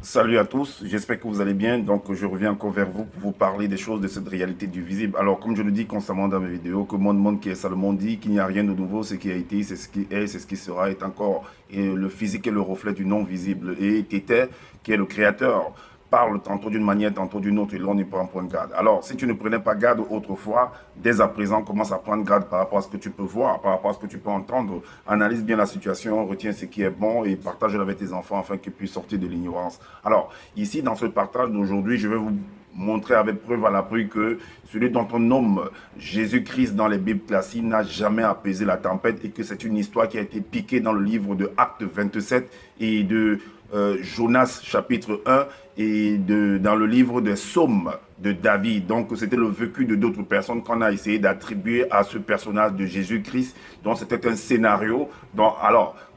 Salut à tous, j'espère que vous allez bien. Donc, je reviens encore vers vous pour vous parler des choses de cette réalité du visible. Alors, comme je le dis constamment dans mes vidéos, que mon monde qui est Salomon dit qu'il n'y a rien de nouveau, ce qui a été, c'est ce qui est, c'est ce qui sera, est encore. Et le physique est le reflet du non visible. Et Tété, qui est le créateur, parle tantôt d'une manière, tantôt d'une autre, et là on n'y prend point garde. Alors, si tu ne prenais pas garde autrefois, dès à présent, commence à prendre garde par rapport à ce que tu peux voir, par rapport à ce que tu peux entendre. Analyse bien la situation, retiens ce qui est bon et partage-le avec tes enfants afin qu'ils puissent sortir de l'ignorance. Alors, ici, dans ce partage d'aujourd'hui, je vais vous montrer avec preuve à l'appui que celui dont on nomme Jésus-Christ dans les Bibles classiques n'a jamais apaisé la tempête et que c'est une histoire qui a été piquée dans le livre de Actes 27 et de Jonas chapitre 1 et dans le livre des Psaumes de David. Donc c'était le vécu de d'autres personnes qu'on a essayé d'attribuer à ce personnage de Jésus-Christ. Donc c'était un scénario.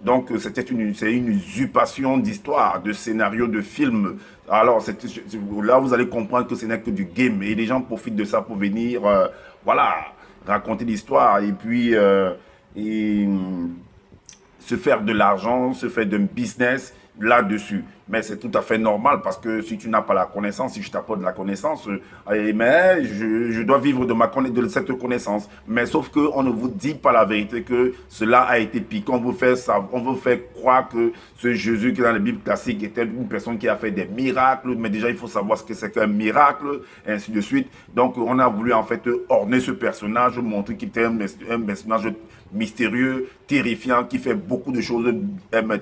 Donc c'est une usurpation d'histoire, de scénario, de film. Alors là vous allez comprendre que ce n'est que du game et les gens profitent de ça pour venir, voilà, raconter l'histoire et puis et, se faire de l'argent, se faire d'un business là-dessus. Mais c'est tout à fait normal parce que si tu n'as pas la connaissance, si je t'apporte de la connaissance, mais je dois vivre de cette connaissance. Mais sauf qu'on ne vous dit pas la vérité que cela a été piqué. On veut faire croire que ce Jésus qui est dans la Bible classique était une personne qui a fait des miracles. Mais déjà, il faut savoir ce que c'est qu'un miracle, et ainsi de suite. Donc, on a voulu en fait orner ce personnage, montrer qu'il était un personnage mystérieux, terrifiant, qui fait beaucoup de choses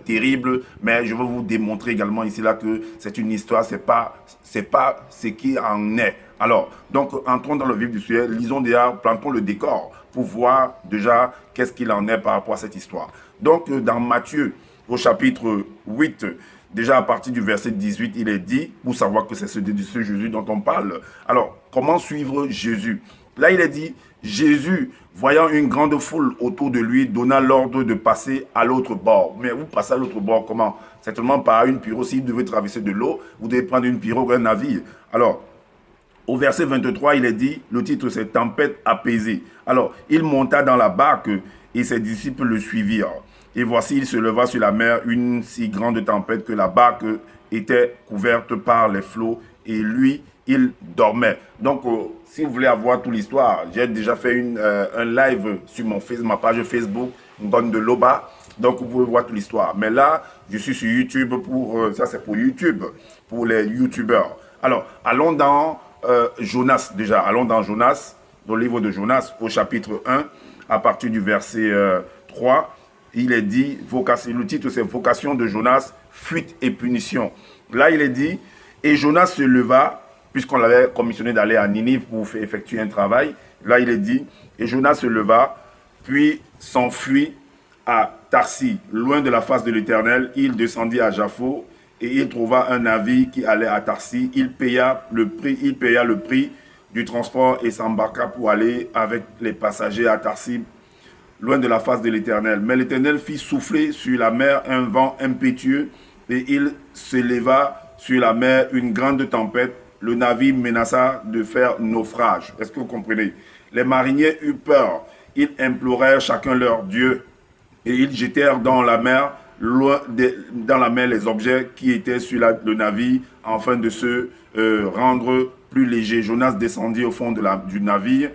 terribles. Mais je vais vous démontrer également ici là que c'est une histoire, c'est pas ce qui en est. Alors, donc, entrons dans le vif du sujet, lisons déjà, plantons le décor pour voir déjà qu'est-ce qu'il en est par rapport à cette histoire. Donc, dans Matthieu, au chapitre 8, déjà à partir du verset 18, il est dit, pour savoir que c'est ce Jésus dont on parle. Alors, comment suivre Jésus? Là, il est dit, Jésus, voyant une grande foule autour de lui, donna l'ordre de passer à l'autre bord. Mais vous passez à l'autre bord comment? Certainement par une pirogue. Si vous devez traverser de l'eau, vous devez prendre une pirogue ou un navire. Alors, au verset 23, il est dit, le titre c'est Tempête apaisée. Alors, il monta dans la barque et ses disciples le suivirent. Et voici, il se leva sur la mer une si grande tempête que la barque était couverte par les flots et lui, il dormait. Donc, si vous voulez avoir toute l'histoire, j'ai déjà fait un live sur ma page Facebook, Donne de Loba. Donc, vous pouvez voir toute l'histoire. Mais là, je suis sur YouTube ça c'est pour YouTube, pour les YouTubeurs. Alors, allons dans Jonas déjà. Allons dans Jonas, dans le livre de Jonas, au chapitre 1, à partir du verset 3. Il est dit, le titre c'est Vocation de Jonas, fuite et punition. Là, il est dit, et Jonas se leva, puisqu'on l'avait commissionné d'aller à Ninive pour effectuer un travail. Là, il est dit, et Jonas se leva, puis s'enfuit à Tarsis, loin de la face de l'Éternel. Il descendit à Jaffo et il trouva un navire qui allait à Tarsis. Il paya le prix du transport et s'embarqua pour aller avec les passagers à Tarsis, loin de la face de l'Éternel. Mais l'Éternel fit souffler sur la mer un vent impétueux et il s'éleva sur la mer une grande tempête. Le navire menaça de faire naufrage. Est-ce que vous comprenez? Les mariniers eurent peur. Ils implorèrent chacun leur Dieu et ils jetèrent dans la mer, les objets qui étaient sur le navire afin de se rendre plus léger. Jonas descendit au fond du navire,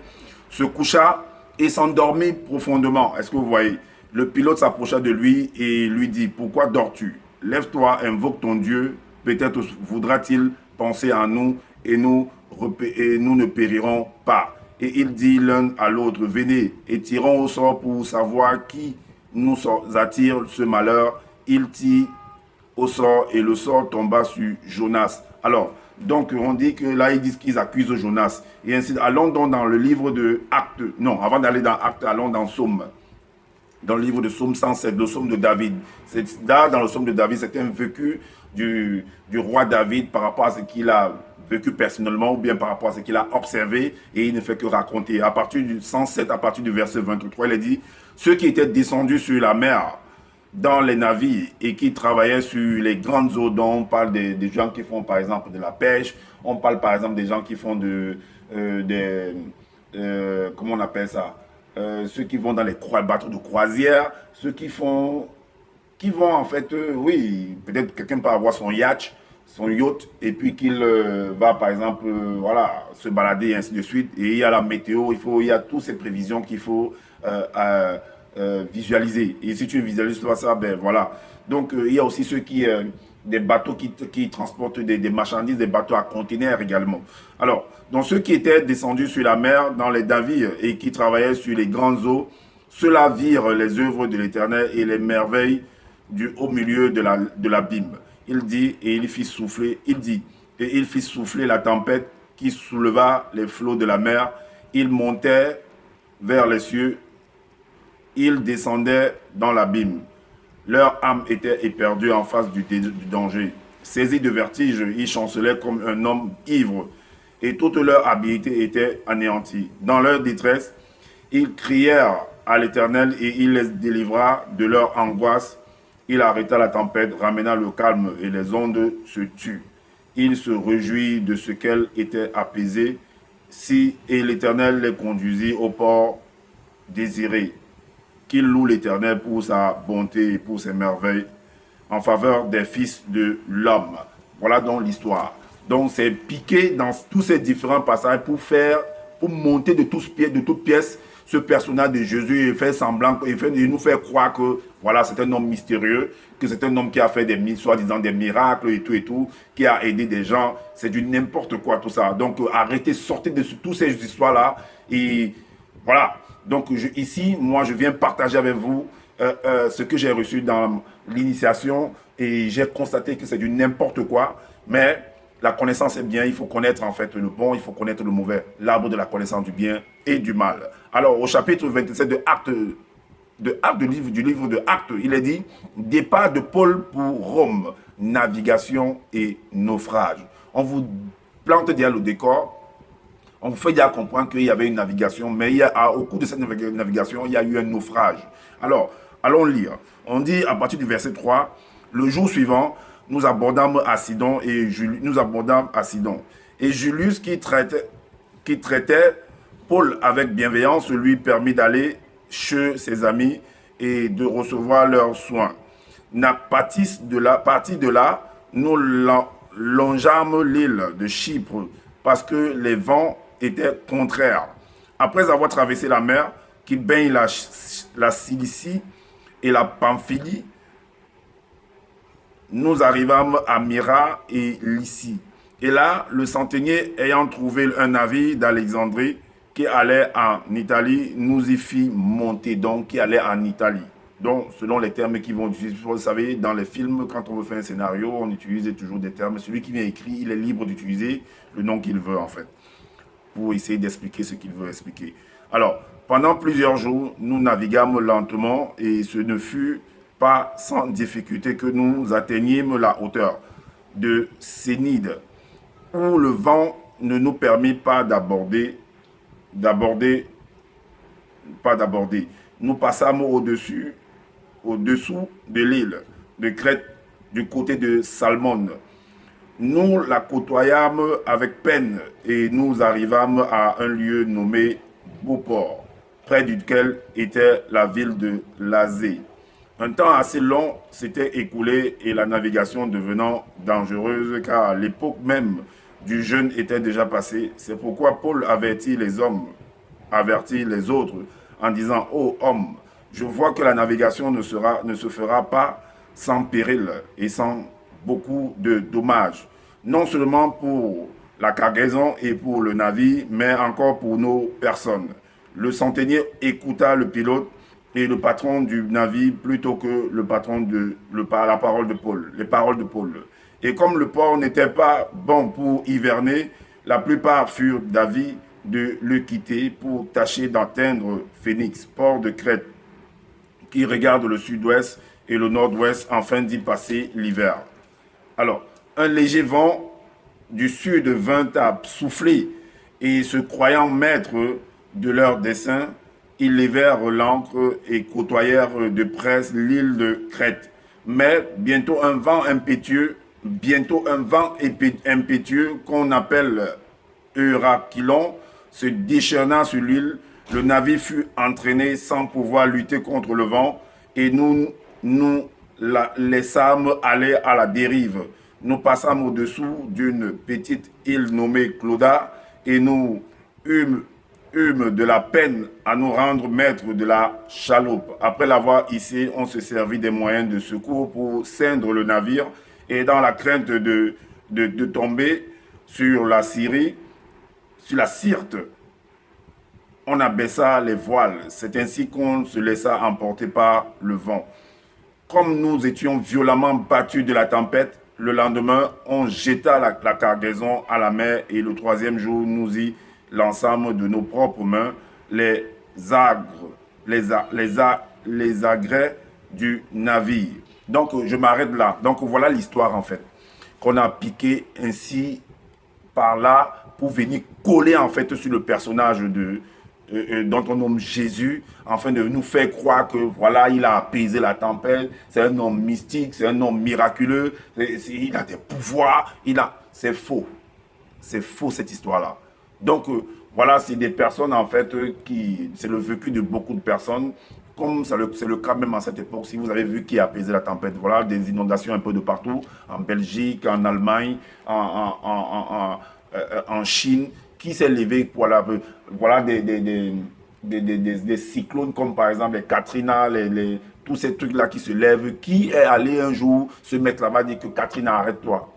se coucha et s'endormit profondément. Est-ce que vous voyez? Le pilote s'approcha de lui et lui dit, pourquoi dors-tu? Lève-toi, invoque ton Dieu, peut-être voudra-t-il penser à nous et nous ne périrons pas. Et il dit l'un à l'autre, venez et tirons au sort pour savoir qui nous attire ce malheur. Il tire au sort et le sort tomba sur Jonas. Alors, donc on dit que là ils disent qu'ils accusent Jonas. Et ainsi, allons donc dans le livre de Actes. Non, avant d'aller dans Actes, allons dans Psaume. Dans le livre de Psaume 107, le Psaume de David. Là, dans le Psaume de David, c'est un vécu du roi David par rapport à ce qu'il a vécu personnellement ou bien par rapport à ce qu'il a observé et il ne fait que raconter. À partir du 107, à partir du verset 23, il est dit, ceux qui étaient descendus sur la mer dans les navires et qui travaillaient sur les grandes eaux, dont on parle des gens qui font par exemple de la pêche, on parle par exemple des gens qui font comment on appelle ça, ceux qui vont dans les bateaux de croisière, ceux qui vont en fait, oui, peut-être quelqu'un peut avoir son yacht son yacht et puis qu'il va par exemple voilà, se balader et ainsi de suite. Et il y a la météo, il y a toutes ces prévisions qu'il faut visualiser. Et si tu visualises toi ça, ben voilà. Donc il y a aussi ceux qui, des bateaux qui transportent des marchandises, des bateaux à conteneurs également. Alors, donc ceux qui étaient descendus sur la mer dans les navires et qui travaillaient sur les grandes eaux, ceux-là virent les œuvres de l'Éternel et les merveilles du haut milieu de l'abîme. Il dit, et il fit souffler, il dit, et il fit souffler la tempête qui souleva les flots de la mer. Il montait vers les cieux, il descendait dans l'abîme. Leur âme était éperdue en face du danger. Saisis de vertige, ils chancelaient comme un homme ivre, et toute leur habileté était anéantie. Dans leur détresse, ils crièrent à l'Éternel et il les délivra de leur angoisse. Il arrêta la tempête, ramena le calme et les ondes se tuent. Il se réjouit de ce qu'elle était apaisée, et l'Éternel les conduisit au port désiré. Qu'il loue l'Éternel pour sa bonté et pour ses merveilles en faveur des fils de l'homme. Voilà donc l'histoire. Donc c'est piqué dans tous ces différents passages pour monter de toutes pièces ce personnage de Jésus et faire semblant, et nous faire croire que voilà, c'est un homme mystérieux, que c'est un homme qui a fait soi-disant des miracles et tout, qui a aidé des gens. C'est du n'importe quoi tout ça. Donc arrêtez, sortez de toutes ces histoires-là et voilà. Donc ici, moi, je viens partager avec vous ce que j'ai reçu dans l'initiation et j'ai constaté que c'est du n'importe quoi, mais la connaissance est bien, il faut connaître en fait le bon, il faut connaître le mauvais, l'arbre de la connaissance du bien et du mal. Alors au chapitre 27 du livre de Actes, il est dit « Départ de Paul pour Rome, navigation et naufrage ». On vous plante déjà le décor, on vous fait déjà comprendre qu'il y avait une navigation, mais au cours de cette navigation, il y a eu un naufrage. Alors, allons lire. On dit à partir du verset 3, « Le jour suivant, nous abordâmes à Sidon et Julius qui traitait Paul avec bienveillance lui permit d'aller chez ses amis et de recevoir leurs soins. Parti de là, nous longeâmes l'île de Chypre parce que les vents étaient contraires. Après avoir traversé la mer qui baigne la Cilicie et la Pamphylie, nous arrivâmes à Myra et Lycie. Et là, le centenier ayant trouvé un navire d'Alexandrie qui allait en Italie, nous y fit monter, donc qui allait en Italie. Donc, selon les termes qui vont utiliser, vous savez, dans les films, quand on veut faire un scénario, on utilise toujours des termes. Celui qui vient écrire, il est libre d'utiliser le nom qu'il veut, en fait, pour essayer d'expliquer ce qu'il veut expliquer. Alors, pendant plusieurs jours, nous naviguâmes lentement et ce ne fut pas sans difficulté que nous atteignîmes la hauteur de Sénide, où le vent ne nous permit pas d'aborder. Nous passâmes au-dessous de l'île de Crète, du côté de Salmone. Nous la côtoyâmes avec peine et nous arrivâmes à un lieu nommé Beauport, près duquel était la ville de Lazée. Un temps assez long s'était écoulé et la navigation devenant dangereuse car l'époque même du jeûne était déjà passée. C'est pourquoi Paul avertit les autres en disant « Ô homme, je vois que la navigation ne se fera pas sans péril et sans beaucoup de dommages, non seulement pour la cargaison et pour le navire, mais encore pour nos personnes. » Le centenier écouta le pilote et le patron du navire plutôt que les paroles de Paul. Et comme le port n'était pas bon pour hiverner, la plupart furent d'avis de le quitter pour tâcher d'atteindre Phénix, port de Crète, qui regarde le sud-ouest et le nord-ouest, afin d'y passer l'hiver. Alors, un léger vent du sud vint à souffler, et se croyant maîtres de leur dessein, ils levèrent l'ancre et côtoyèrent de près l'île de Crète. Mais bientôt un vent impétueux qu'on appelle Eurachylon se déchaîna sur l'île. Le navire fut entraîné sans pouvoir lutter contre le vent et nous la laissâmes aller à la dérive. nous passâmes au-dessous d'une petite île nommée Clauda et nous eûmes de la peine à nous rendre maîtres de la chaloupe. Après l'avoir hissé, on se servit des moyens de secours pour ceindre le navire et dans la crainte de tomber sur la Syrie, sur la Syrte, on abaissa les voiles. C'est ainsi qu'on se laissa emporter par le vent. Comme nous étions violemment battus de la tempête, le lendemain, on jeta la cargaison à la mer et le troisième jour, nous y lançâmes de nos propres mains les agrès du navire. Donc, je m'arrête là. Donc, voilà l'histoire en fait, qu'on a piqué ainsi par là pour venir coller en fait sur le personnage dont on nomme Jésus, afin de nous faire croire que voilà, il a apaisé la tempête, c'est un homme mystique, c'est un homme miraculeux, il a des pouvoirs, c'est faux. C'est faux cette histoire-là. Donc voilà, c'est des personnes en fait c'est le vécu de beaucoup de personnes, comme c'est le cas même à cette époque. Si vous avez vu qui a apaisé la tempête, voilà, des inondations un peu de partout, en Belgique, en Allemagne, en Chine, qui s'est levé, voilà des cyclones comme par exemple les Katrina, tous ces trucs-là qui se lèvent, qui est allé un jour se mettre là-bas et dire que Katrina, arrête-toi.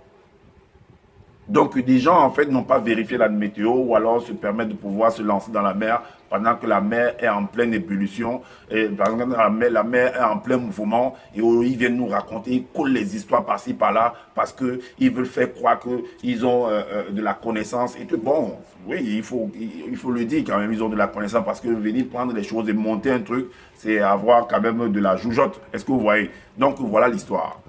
Donc, des gens, en fait, n'ont pas vérifié la météo ou alors se permettent de pouvoir se lancer dans la mer pendant que la mer est en pleine ébullition. Et, par exemple, la mer est en plein mouvement et ils viennent nous raconter, ils collent les histoires par-ci, par-là parce qu'ils veulent faire croire qu'ils ont de la connaissance. Et que, bon, oui, il faut le dire quand même, ils ont de la connaissance parce que venir prendre les choses et monter un truc, c'est avoir quand même de la joujotte. Est-ce que vous voyez? Donc, voilà l'histoire.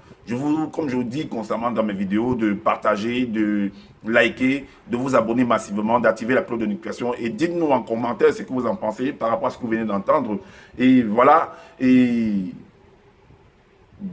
Comme je vous dis constamment dans mes vidéos, de partager, de liker, de vous abonner massivement, d'activer la cloche de notification et dites-nous en commentaire ce que vous en pensez par rapport à ce que vous venez d'entendre. Et voilà, et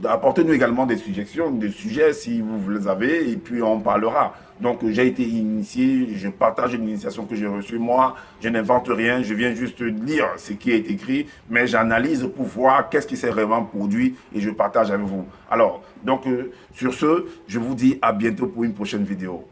apportez-nous également des suggestions, des sujets si vous les avez et puis on parlera. Donc j'ai été initié, je partage une initiation que j'ai reçue. Moi, je n'invente rien, je viens juste lire ce qui est écrit, mais j'analyse pour voir qu'est-ce qui s'est vraiment produit et je partage avec vous. Alors, donc sur ce, je vous dis à bientôt pour une prochaine vidéo.